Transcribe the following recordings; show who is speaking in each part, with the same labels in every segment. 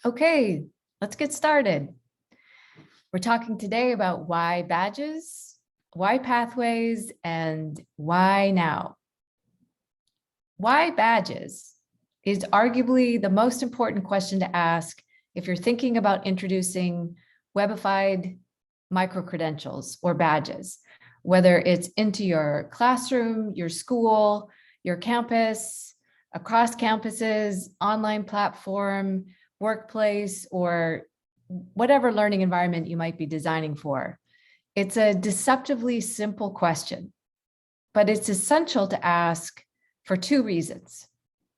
Speaker 1: Okay, let's get started. We're talking today about why badges, why pathways, and why now. Why badges is arguably the most important question to ask if you're thinking about introducing webified micro-credentials or badges, whether it's into your classroom, your school, your campus, across campuses, online platform, workplace, or whatever learning environment you might be designing for. It's a deceptively simple question, but it's essential to ask for two reasons.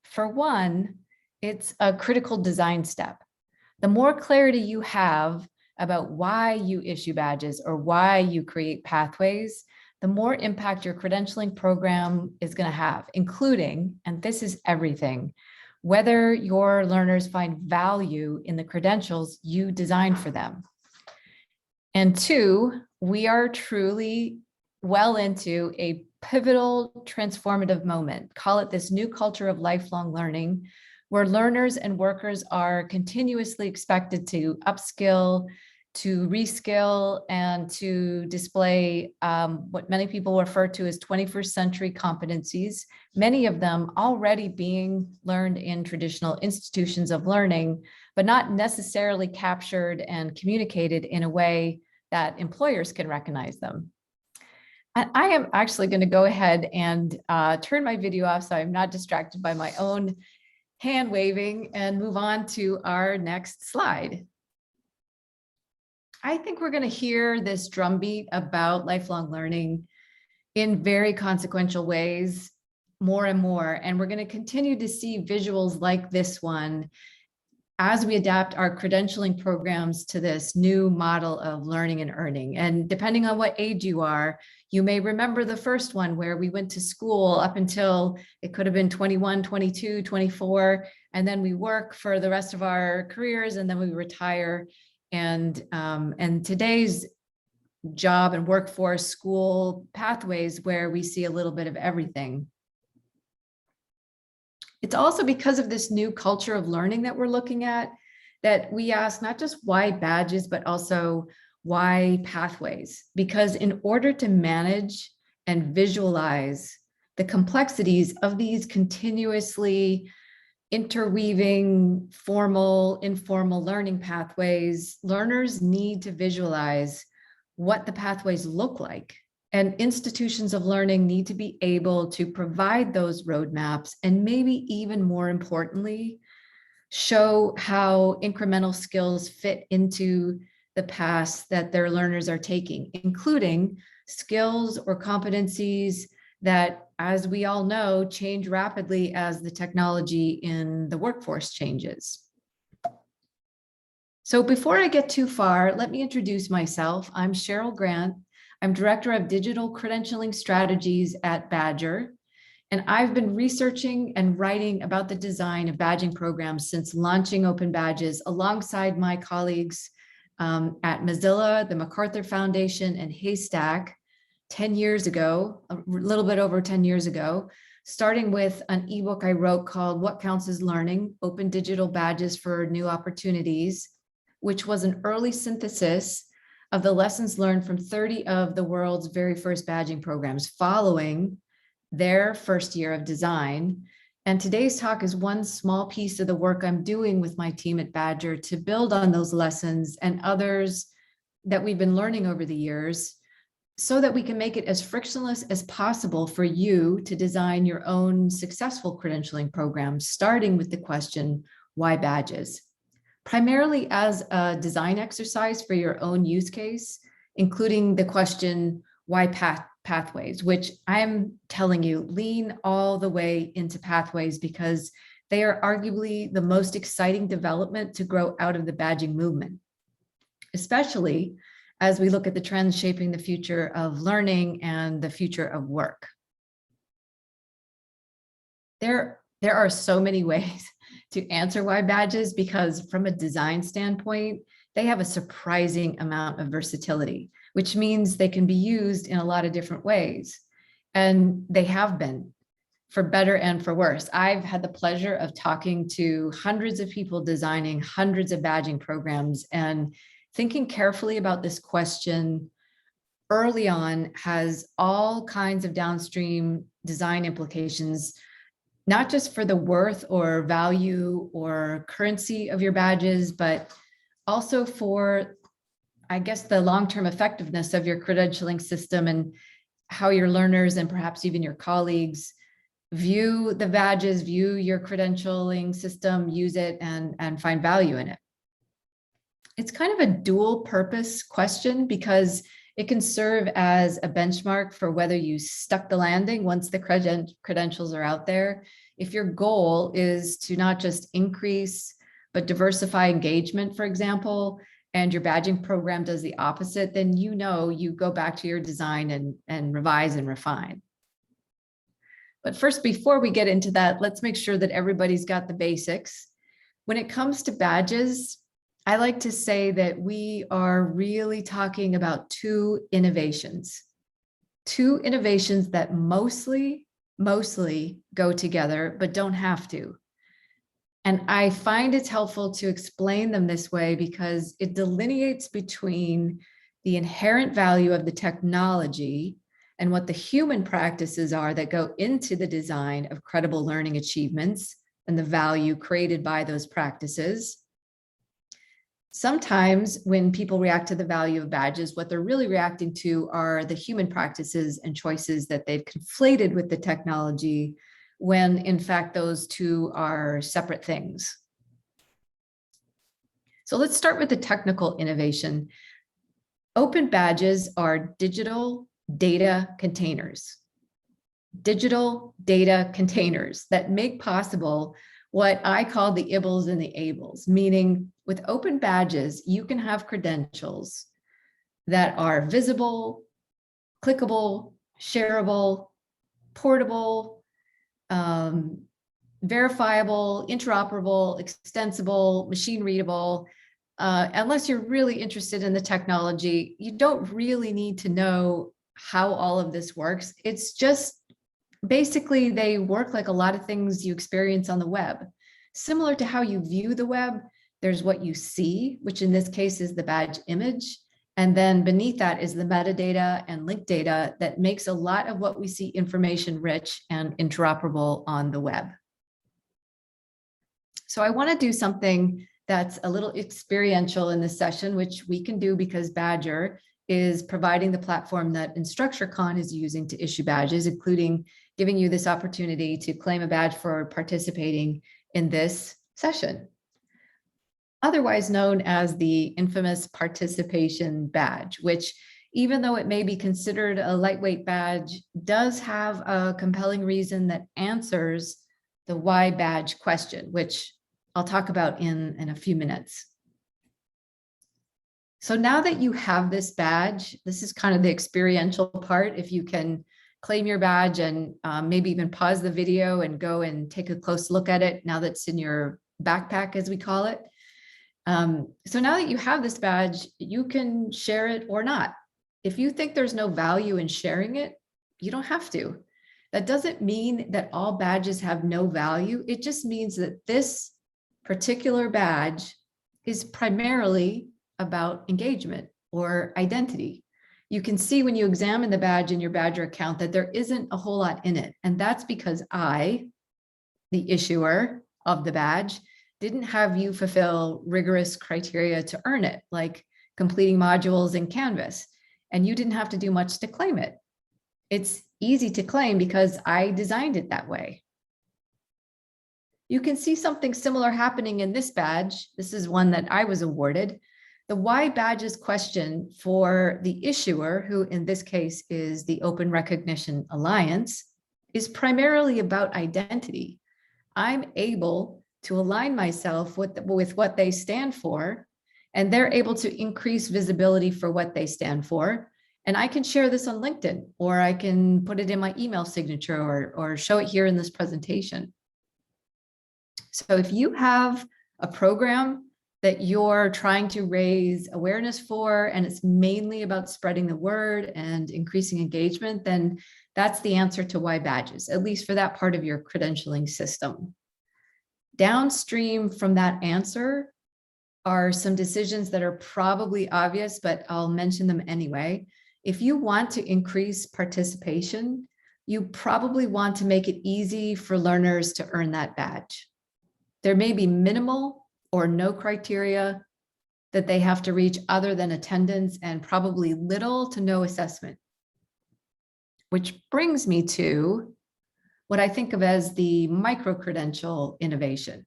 Speaker 1: For one, it's a critical design step. The more clarity you have about why you issue badges or why you create pathways, the more impact your credentialing program is going to have, including, and this is everything, whether your learners find value in the credentials you designed for them. And two, we are truly well into a pivotal transformative moment. Call it this new culture of lifelong learning, where learners and workers are continuously expected to upskill, to reskill, and to display what many people refer to as 21st century competencies, many of them already being learned in traditional institutions of learning, but not necessarily captured and communicated in a way that employers can recognize them. And I am actually going to go ahead and turn my video off so I'm not distracted by my own hand waving and move on to our next slide. I think we're going to hear this drumbeat about lifelong learning in very consequential ways more and more. And we're going to continue to see visuals like this one as we adapt our credentialing programs to this new model of learning and earning. And depending on what age you are, you may remember the first one where we went to school up until it could have been 21, 22, 24, and then we work for the rest of our careers and then we retire. And today's job and workforce school pathways where we see a little bit of everything. It's also because of this new culture of learning that we're looking at that we ask not just why badges, but also why pathways, because in order to manage and visualize the complexities of these continuously interweaving formal, informal learning pathways, learners need to visualize what the pathways look like. And institutions of learning need to be able to provide those roadmaps and maybe even more importantly, show how incremental skills fit into the paths that their learners are taking, including skills or competencies that, as we all know, change rapidly as the technology in the workforce changes. So before I get too far, let me introduce myself. I'm Sheryl Grant. I'm Director of Digital Credentialing Strategies at Badgr, and I've been researching and writing about the design of badging programs since launching Open Badges alongside my colleagues at Mozilla, the MacArthur Foundation and HASTAC 10 years ago, a little bit over 10 years ago, starting with an ebook I wrote called What Counts as Learning? Open Digital Badges for New Opportunities, which was an early synthesis of the lessons learned from 30 of the world's very first badging programs following their first year of design. And today's talk is one small piece of the work I'm doing with my team at Badgr to build on those lessons and others that we've been learning over the years so that we can make it as frictionless as possible for you to design your own successful credentialing programs, starting with the question, why badges? Primarily as a design exercise for your own use case, including the question, why pathways, which I'm telling you, lean all the way into pathways because they are arguably the most exciting development to grow out of the badging movement, especially as we look at the trends shaping the future of learning and the future of work. There are so many ways to answer why badges, because from a design standpoint, they have a surprising amount of versatility, which means they can be used in a lot of different ways. And they have been for better and for worse. I've had the pleasure of talking to hundreds of people designing hundreds of badging programs, and thinking carefully about this question early on has all kinds of downstream design implications, not just for the worth or value or currency of your badges, but also for, I guess, the long-term effectiveness of your credentialing system and how your learners and perhaps even your colleagues view the badges, view your credentialing system, use it, and find value in it. It's kind of a dual purpose question because it can serve as a benchmark for whether you stuck the landing once the credentials are out there. If your goal is to not just increase, but diversify engagement, for example, and your badging program does the opposite, then you go back to your design and revise and refine. But first, before we get into that, let's make sure that everybody's got the basics. When it comes to badges, I like to say that we are really talking about two innovations that mostly go together, but don't have to. And I find it's helpful to explain them this way because it delineates between the inherent value of the technology and what the human practices are that go into the design of credible learning achievements and the value created by those practices. Sometimes when people react to the value of badges, what they're really reacting to are the human practices and choices that they've conflated with the technology, when in fact those two are separate things. So let's start with the technical innovation. Open badges are digital data containers. Digital data containers that make possible what I call the IBLs and the ABLs, meaning with open badges, you can have credentials that are visible, clickable, shareable, portable, verifiable, interoperable, extensible, machine readable. Unless you're really interested in the technology, you don't really need to know how all of this works. It's just basically they work like a lot of things you experience on the web. Similar to how you view the web, there's what you see, which in this case is the badge image. And then beneath that is the metadata and link data that makes a lot of what we see information rich and interoperable on the web. So I want to do something that's a little experiential in this session, which we can do because Badgr is providing the platform that InstructureCon is using to issue badges, including giving you this opportunity to claim a badge for participating in this session, otherwise known as the infamous participation badge, which, even though it may be considered a lightweight badge, does have a compelling reason that answers the why badge question, which I'll talk about in a few minutes. So now that you have this badge, this is kind of the experiential part. If you can claim your badge and maybe even pause the video and go and take a close look at it now that's in your backpack, as we call it. So now that you have this badge, you can share it or not. If you think there's no value in sharing it, you don't have to. That doesn't mean that all badges have no value. It just means that this particular badge is primarily about engagement or identity. You can see when you examine the badge in your Badgr account that there isn't a whole lot in it. And that's because I, the issuer of the badge, didn't have you fulfill rigorous criteria to earn it, like completing modules in Canvas. And you didn't have to do much to claim it. It's easy to claim because I designed it that way. You can see something similar happening in this badge. This is one that I was awarded. The why badges question for the issuer, who in this case is the Open Recognition Alliance, is primarily about identity. I'm able to align myself with what they stand for, and they're able to increase visibility for what they stand for. And I can share this on LinkedIn, or I can put it in my email signature, or show it here in this presentation. So if you have a program that you're trying to raise awareness for, and it's mainly about spreading the word and increasing engagement, then That's the answer to why badges, at least for that part of your credentialing system. Downstream from that answer are some decisions that are probably obvious, but I'll mention them anyway. If you want to increase participation, you probably want to make it easy for learners to earn that badge. There may be minimal or no criteria that they have to reach other than attendance, and probably little to no assessment. Which brings me to what I think of as the micro-credential innovation.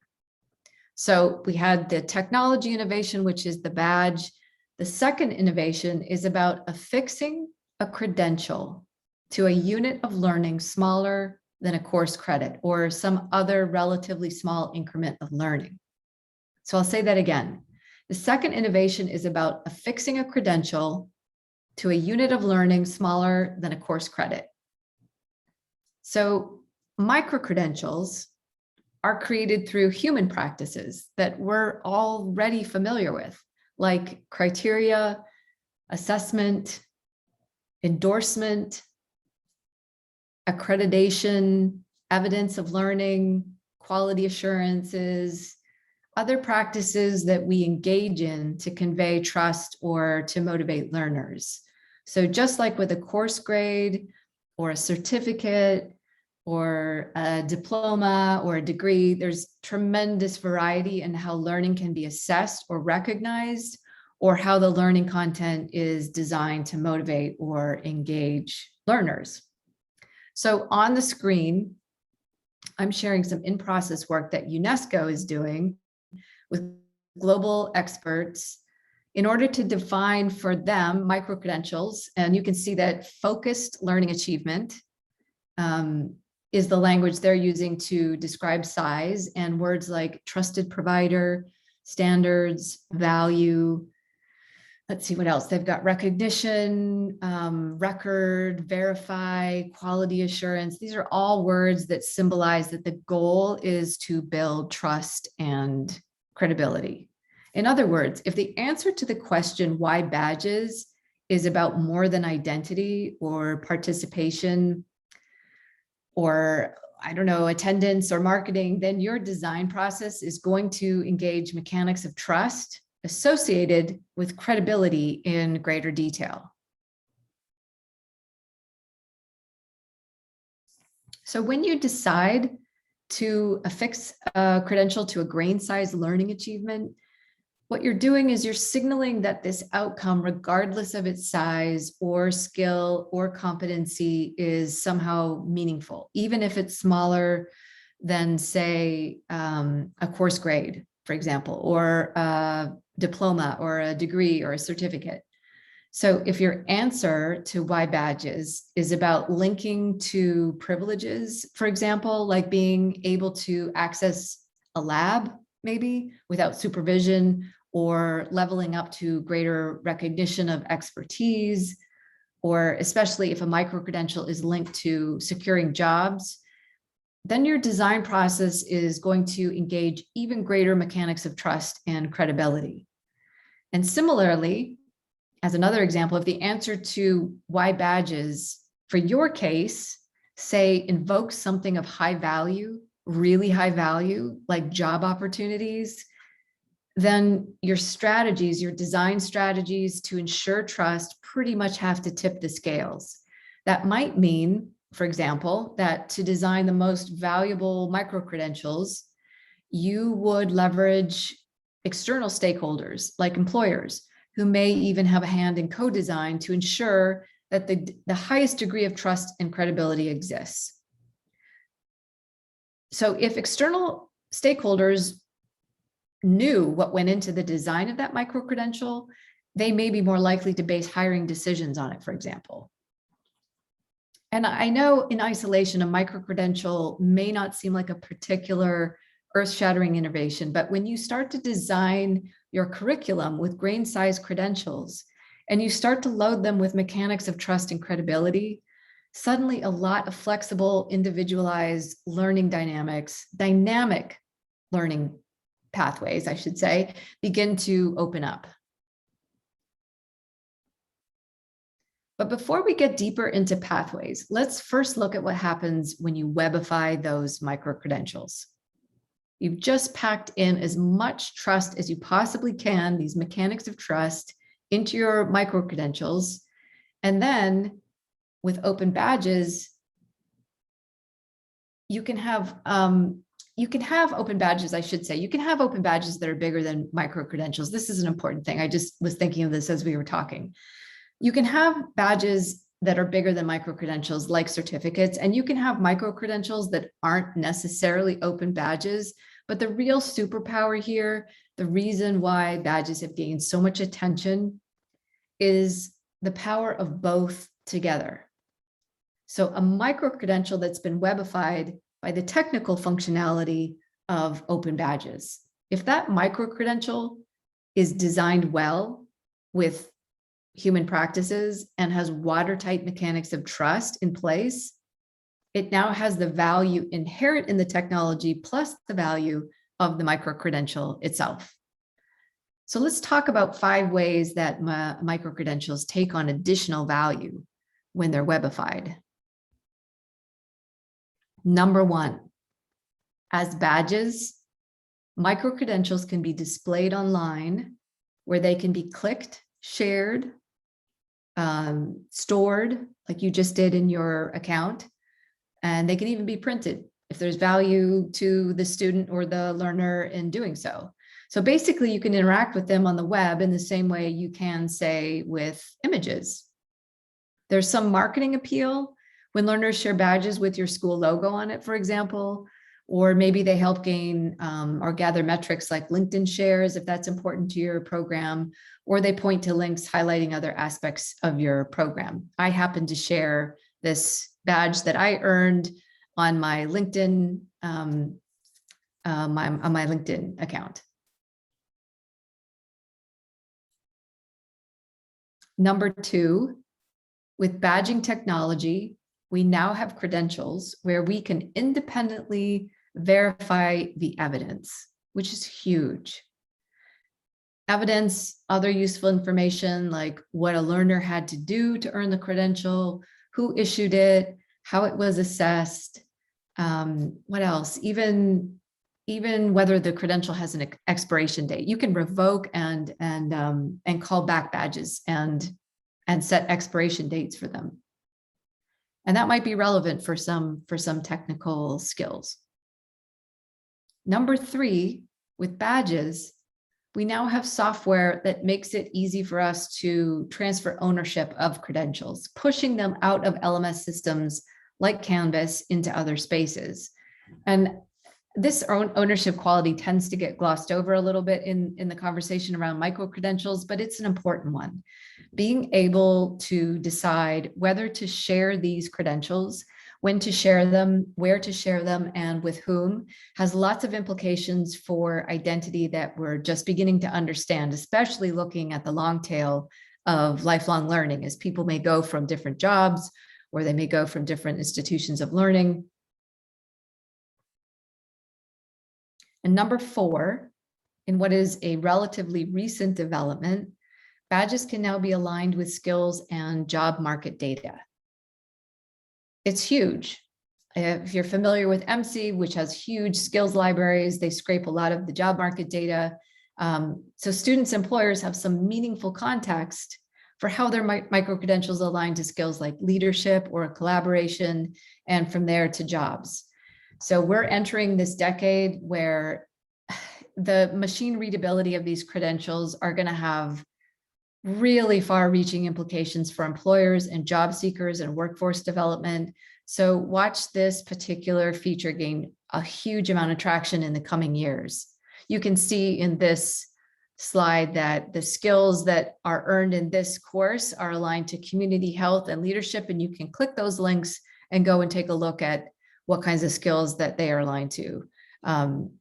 Speaker 1: So we had the technology innovation, which is the badge. The second innovation is about affixing a credential to a unit of learning smaller than a course credit or some other relatively small increment of learning. So I'll say that again. The second innovation is about affixing a credential to a unit of learning smaller than a course credit. So micro-credentials are created through human practices that we're already familiar with, like criteria, assessment, endorsement, accreditation, evidence of learning, quality assurances, other practices that we engage in to convey trust or to motivate learners. So just like with a course grade or a certificate or a diploma or a degree, there's tremendous variety in how learning can be assessed or recognized, or how the learning content is designed to motivate or engage learners. So on the screen, I'm sharing some in-process work that UNESCO is doing with global experts in order to define for them micro-credentials. And you can see that focused learning achievement is the language they're using to describe size, and words like trusted provider, standards, value. Let's see what else. They've got recognition, record, verify, quality assurance. These are all words that symbolize that the goal is to build trust and credibility. In other words, if the answer to the question why badges is about more than identity or participation or, I don't know, attendance or marketing, then your design process is going to engage mechanics of trust associated with credibility in greater detail. So when you decide to affix a credential to a grain-sized learning achievement, what you're doing is you're signaling that this outcome, regardless of its size or skill or competency, is somehow meaningful, even if it's smaller than, say, a course grade, for example, or a diploma or a degree or a certificate. So if your answer to why badges is about linking to privileges, for example, like being able to access a lab, maybe without supervision, or leveling up to greater recognition of expertise, or especially if a micro-credential is linked to securing jobs, then your design process is going to engage even greater mechanics of trust and credibility. And similarly, as another example, if the answer to why badges for your case, say, invokes something of high value, really high value, like job opportunities, then your strategies, your design strategies to ensure trust pretty much have to tip the scales. That might mean, for example, that to design the most valuable micro-credentials, you would leverage external stakeholders like employers, who may even have a hand in co-design to ensure that the highest degree of trust and credibility exists. So if external stakeholders knew what went into the design of that micro-credential, they may be more likely to base hiring decisions on it, for example. And I know in isolation, a micro-credential may not seem like a particular earth-shattering innovation, but when you start to design your curriculum with grain-sized credentials and you start to load them with mechanics of trust and credibility, suddenly a lot of flexible, individualized learning dynamics, dynamic learning pathways, I should say, begin to open up. But before we get deeper into pathways, let's first look at what happens when you Webify those micro-credentials. You've just packed in as much trust as you possibly can, these mechanics of trust, into your micro-credentials. And then with open badges, you can have open badges, I should say. You can have open badges that are bigger than micro-credentials. This is an important thing. I just was thinking of this as we were talking. You can have badges that are bigger than micro-credentials, like certificates, and you can have micro-credentials that aren't necessarily open badges. But the real superpower here, the reason why badges have gained so much attention, is the power of both together. So a micro-credential that's been webified by the technical functionality of open badges. If that micro-credential is designed well with human practices and has watertight mechanics of trust in place, it now has the value inherent in the technology plus the value of the micro-credential itself. So let's talk about 5 ways that micro-credentials take on additional value when they're webified. Number 1, as badges, micro-credentials can be displayed online where they can be clicked, shared, stored, like you just did in your account, and they can even be printed if there's value to the student or the learner in doing so. So basically, you can interact with them on the web in the same way you can, say, with images. There's some marketing appeal when learners share badges with your school logo on it, for example, or maybe they help gain or gather metrics like LinkedIn shares, if that's important to your program, or they point to links highlighting other aspects of your program. I happen to share this badge that I earned on my LinkedIn, on my LinkedIn account. Number 2, with badging technology, we now have credentials where we can independently verify the evidence, which is huge. Evidence, other useful information like what a learner had to do to earn the credential, who issued it, how it was assessed, what else? Even whether the credential has an expiration date. You can revoke and call back badges and set expiration dates for them. And that might be relevant for some technical skills. Number 3, with badges, we now have software that makes it easy for us to transfer ownership of credentials, pushing them out of LMS systems like Canvas into other spaces. And this ownership quality tends to get glossed over a little bit in the conversation around micro-credentials, but it's an important one. Being able to decide whether to share these credentials, when to share them, where to share them, and with whom has lots of implications for identity that we're just beginning to understand, especially looking at the long tail of lifelong learning, as people may go from different jobs or they may go from different institutions of learning. And number 4, in what is a relatively recent development, badges can now be aligned with skills and job market data. It's huge. If you're familiar with MC, which has huge skills libraries, they scrape a lot of the job market data. So students, employers have some meaningful context for how their micro-credentials align to skills like leadership or collaboration, and from there to jobs. So we're entering this decade where the machine readability of these credentials are going to have really far-reaching implications for employers and job seekers and workforce development. So watch this particular feature gain a huge amount of traction in the coming years. You can see in this slide that the skills that are earned in this course are aligned to community health and leadership, and you can click those links and go and take a look at what kinds of skills that they are aligned to,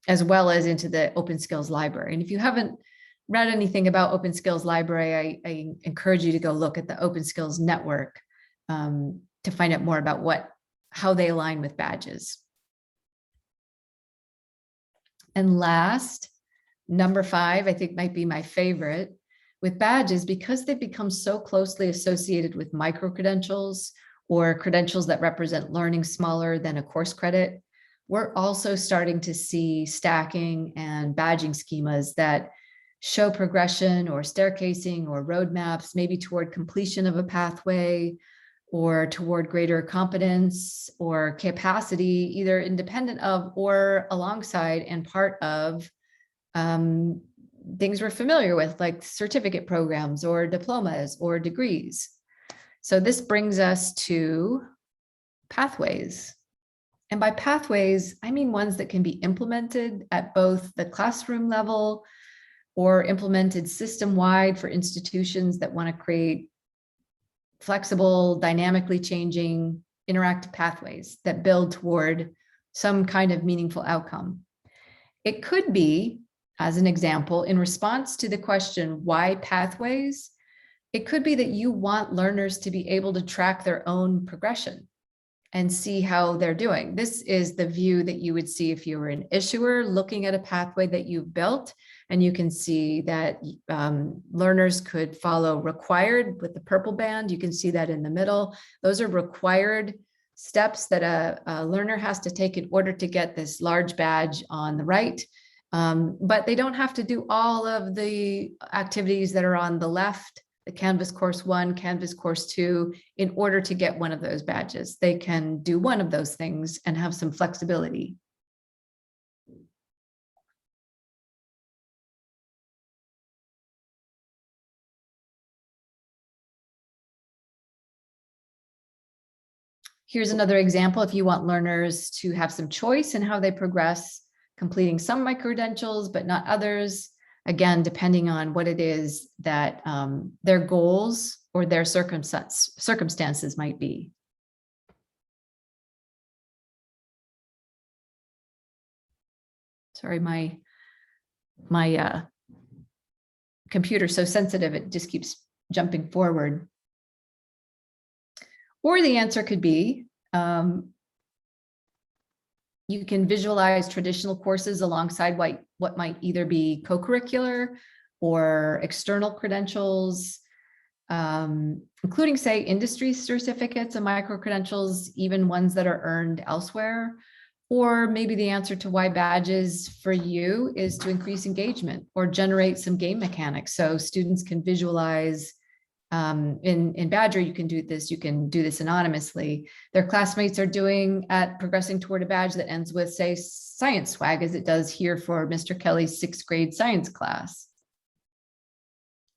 Speaker 1: as well as into the Open Skills Library. And if you haven't read anything about Open Skills Library, I encourage you to go look at the Open Skills Network to find out more about how they align with badges. And last, number 5, I think might be my favorite. with badges, because they've become so closely associated with micro-credentials or credentials that represent learning smaller than a course credit, we're also starting to see stacking and badging schemas that show progression or staircasing or roadmaps, maybe toward completion of a pathway or toward greater competence or capacity, either independent of or alongside and part of things we're familiar with, like certificate programs or diplomas or degrees. So this brings us to pathways. And by pathways, I mean ones that can be implemented at both the classroom level or implemented system-wide for institutions that want to create flexible, dynamically changing, interactive pathways that build toward some kind of meaningful outcome. It could be, as an example, in response to the question, why pathways? It could be that you want learners to be able to track their own progression and see how they're doing. This is the view that you would see if you were an issuer looking at a pathway that you've built, and you can see that learners could follow required with the purple band. You can see that in the middle. Those are required steps that a learner has to take in order to get this large badge on the right. But they don't have to do all of the activities that are on the left, the Canvas Course 1, Canvas Course 2, in order to get one of those badges. They can do one of those things and have some flexibility. Here's another example. If you want learners to have some choice in how they progress, completing some micro-credentials, but not others, again, depending on what it is that their goals or their circumstances might be. Sorry, my computer's so sensitive, it just keeps jumping forward. Or the answer could be, you can visualize traditional courses alongside what might either be co-curricular or external credentials, including, say, industry certificates and micro-credentials, even ones that are earned elsewhere. Or maybe the answer to why badges for you is to increase engagement or generate some game mechanics so students can visualize. In Badgr, you can do this anonymously. Their classmates are doing at progressing toward a badge that ends with, say, science swag, as it does here for Mr. Kelly's 6th grade science class.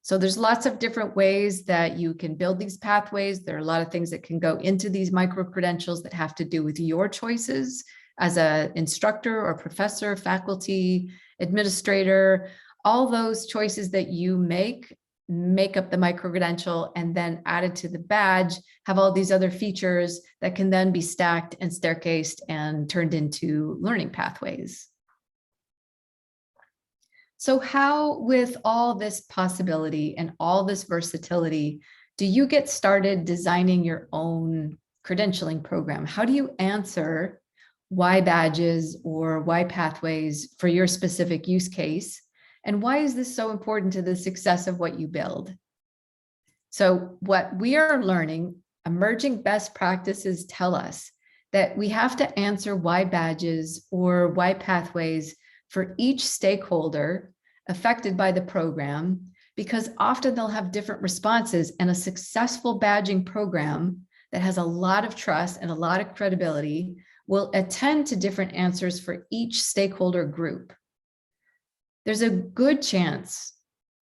Speaker 1: So there's lots of different ways that you can build these pathways. There are a lot of things that can go into these micro-credentials that have to do with your choices as an instructor or professor, faculty, administrator. All those choices that you make up the micro-credential, and then added to the badge have all these other features that can then be stacked and staircased and turned into learning pathways. So how, with all this possibility and all this versatility, do you get started designing your own credentialing program? How do you answer why badges or why pathways for your specific use case? And why is this so important to the success of what you build? So what we are learning, emerging best practices tell us that we have to answer why badges or why pathways for each stakeholder affected by the program, because often they'll have different responses, and a successful badging program that has a lot of trust and a lot of credibility will attend to different answers for each stakeholder group. There's a good chance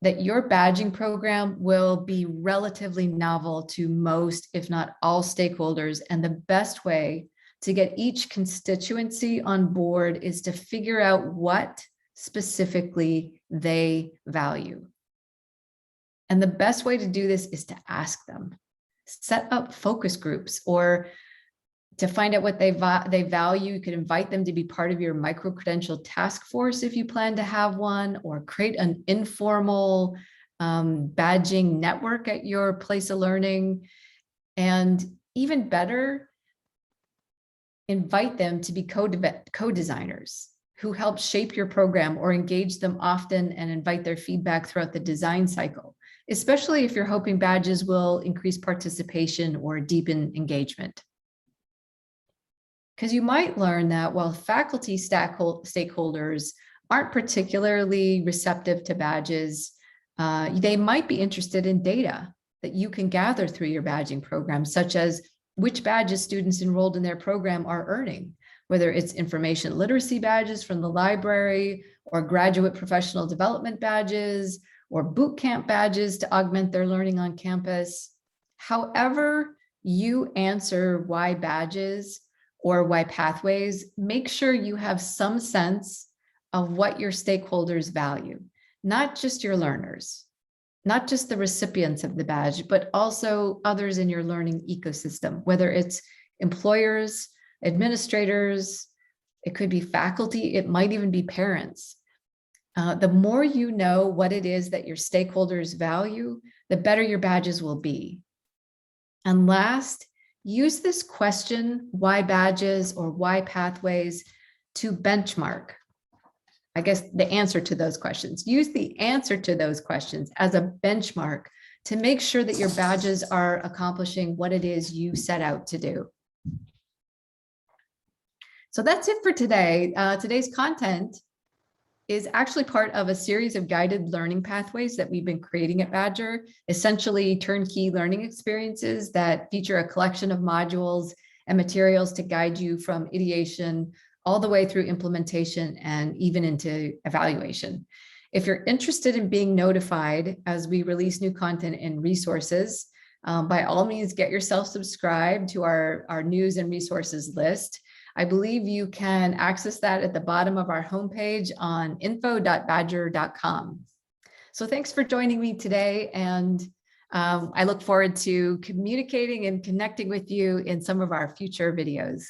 Speaker 1: that your badging program will be relatively novel to most, if not all, stakeholders. And the best way to get each constituency on board is to figure out what specifically they value. And the best way to do this is to ask them. Set up focus groups, or to find out what they value. You could invite them to be part of your micro-credential task force if you plan to have one, or create an informal badging network at your place of learning. And even better, invite them to be co-designers who help shape your program, or engage them often and invite their feedback throughout the design cycle. especially if you're hoping badges will increase participation or deepen engagement. Because you might learn that while faculty stakeholders aren't particularly receptive to badges, they might be interested in data that you can gather through your badging program, such as which badges students enrolled in their program are earning, whether it's information literacy badges from the library or graduate professional development badges or boot camp badges to augment their learning on campus. However you answer why badges or why pathways, make sure you have some sense of what your stakeholders value, not just your learners, not just the recipients of the badge, but also others in your learning ecosystem, whether it's employers, administrators, it could be faculty, it might even be parents. The more you know what it is that your stakeholders value, the better your badges will be. And last, use this question, why badges or why pathways, to benchmark. I guess the answer to those questions. Use the answer to those questions as a benchmark to make sure that your badges are accomplishing what it is you set out to do. So that's it for today. Today's content is actually part of a series of guided learning pathways that we've been creating at Badgr, essentially turnkey learning experiences that feature a collection of modules and materials to guide you from ideation all the way through implementation and even into evaluation. If you're interested in being notified as we release new content and resources, by all means, get yourself subscribed to our news and resources list. I believe you can access that at the bottom of our homepage on info.badgr.com. So thanks for joining me today, and I look forward to communicating and connecting with you in some of our future videos.